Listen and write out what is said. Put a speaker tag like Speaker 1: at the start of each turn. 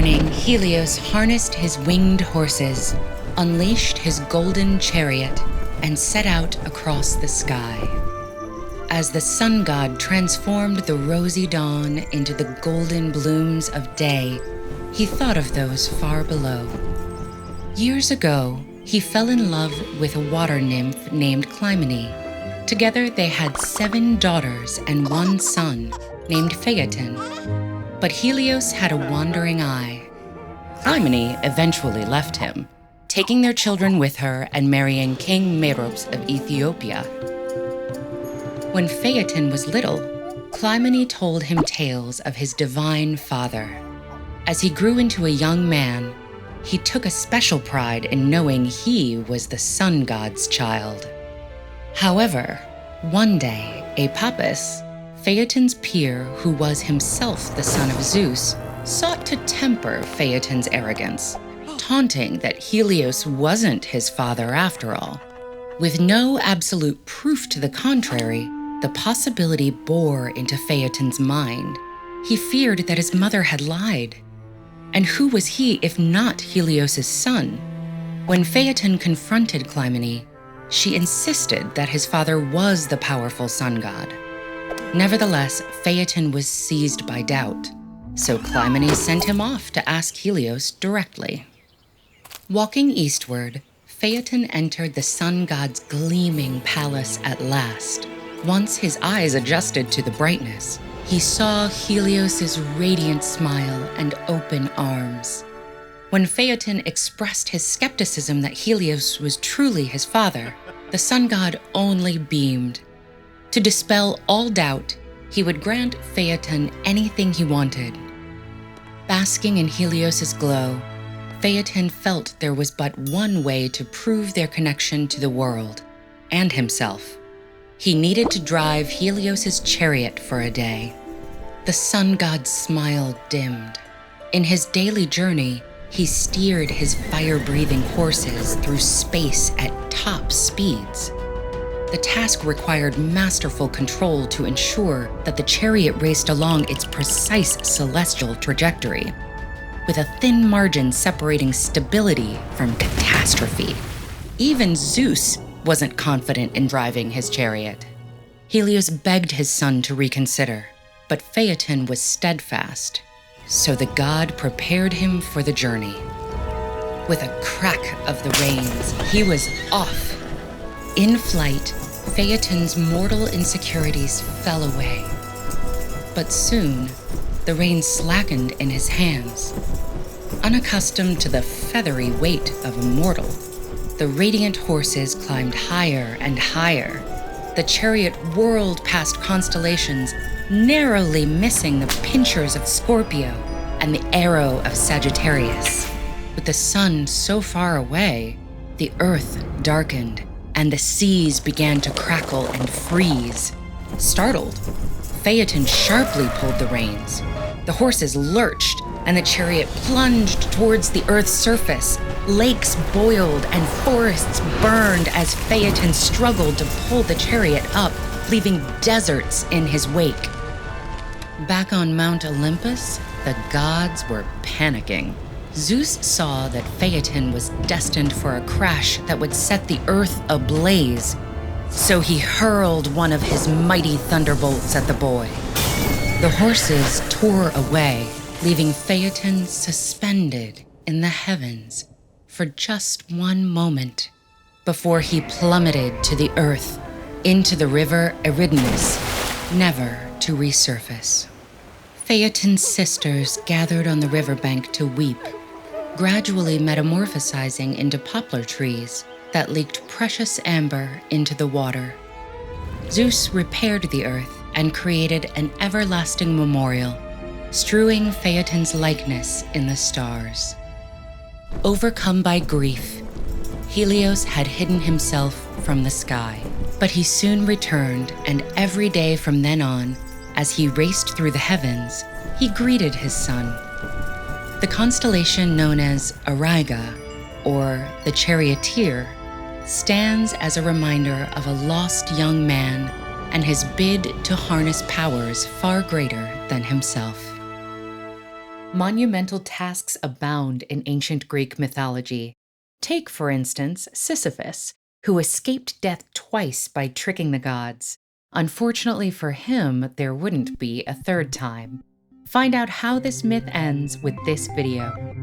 Speaker 1: morning, Helios harnessed his winged horses, unleashed his golden chariot, and set out across the sky. As the sun god transformed the rosy dawn into the golden blooms of day, he thought of those far below. Years ago, he fell in love with a water nymph named Clymene. Together they had 7 daughters and 1 son named Phaeton. But Helios had a wandering eye. Clymene eventually left him, taking their children with her and marrying King Merops of Ethiopia. When Phaeton was little, Clymene told him tales of his divine father. As he grew into a young man, he took a special pride in knowing he was the sun god's child. However, one day, Epaphus, Phaeton's peer who was himself the son of Zeus, sought to temper Phaeton's arrogance, taunting that Helios wasn't his father after all. With no absolute proof to the contrary, the possibility bore into Phaeton's mind. He feared that his mother had lied. And who was he if not Helios' son? When Phaeton confronted Clymene, she insisted that his father was the powerful sun god. Nevertheless, Phaeton was seized by doubt, so Clymene sent him off to ask Helios directly. Walking eastward, Phaeton entered the sun god's gleaming palace at last. Once his eyes adjusted to the brightness, he saw Helios' radiant smile and open arms. When Phaeton expressed his skepticism that Helios was truly his father, the sun god only beamed. To dispel all doubt, he would grant Phaeton anything he wanted. Basking in Helios' glow, Phaeton felt there was but one way to prove their connection to the world and himself. He needed to drive Helios' chariot for a day. The sun god's smile dimmed. In his daily journey, he steered his fire-breathing horses through space at top speeds. The task required masterful control to ensure that the chariot raced along its precise celestial trajectory, with a thin margin separating stability from catastrophe. Even Zeus wasn't confident in driving his chariot. Helios begged his son to reconsider, but Phaeton was steadfast, so the god prepared him for the journey. With a crack of the reins, he was off. In flight, Phaeton's mortal insecurities fell away. But soon, the reins slackened in his hands. Unaccustomed to the feathery weight of a mortal, the radiant horses climbed higher and higher. The chariot whirled past constellations, narrowly missing the pincers of Scorpio and the arrow of Sagittarius. With the sun so far away, the earth darkened, and the seas began to crackle and freeze. Startled, Phaeton sharply pulled the reins. The horses lurched, and the chariot plunged towards the earth's surface. Lakes boiled and forests burned as Phaeton struggled to pull the chariot up, leaving deserts in his wake. Back on Mount Olympus, the gods were panicking. Zeus saw that Phaeton was destined for a crash that would set the earth ablaze, so he hurled one of his mighty thunderbolts at the boy. The horses tore away, leaving Phaeton suspended in the heavens for just one moment before he plummeted to the earth, into the river Eridanus, never to resurface. Phaeton's sisters gathered on the riverbank to weep, gradually metamorphosizing into poplar trees that leaked precious amber into the water. Zeus repaired the earth and created an everlasting memorial, strewing Phaeton's likeness in the stars. Overcome by grief, Helios had hidden himself from the sky, but he soon returned, and every day from then on, as he raced through the heavens, he greeted his son. The constellation known as Auriga, or the Charioteer, stands as a reminder of a lost young man and his bid to harness powers far greater than himself. Monumental tasks abound in ancient Greek mythology. Take, for instance, Sisyphus, who escaped death twice by tricking the gods. Unfortunately for him, there wouldn't be a third time. Find out how this myth ends with this video.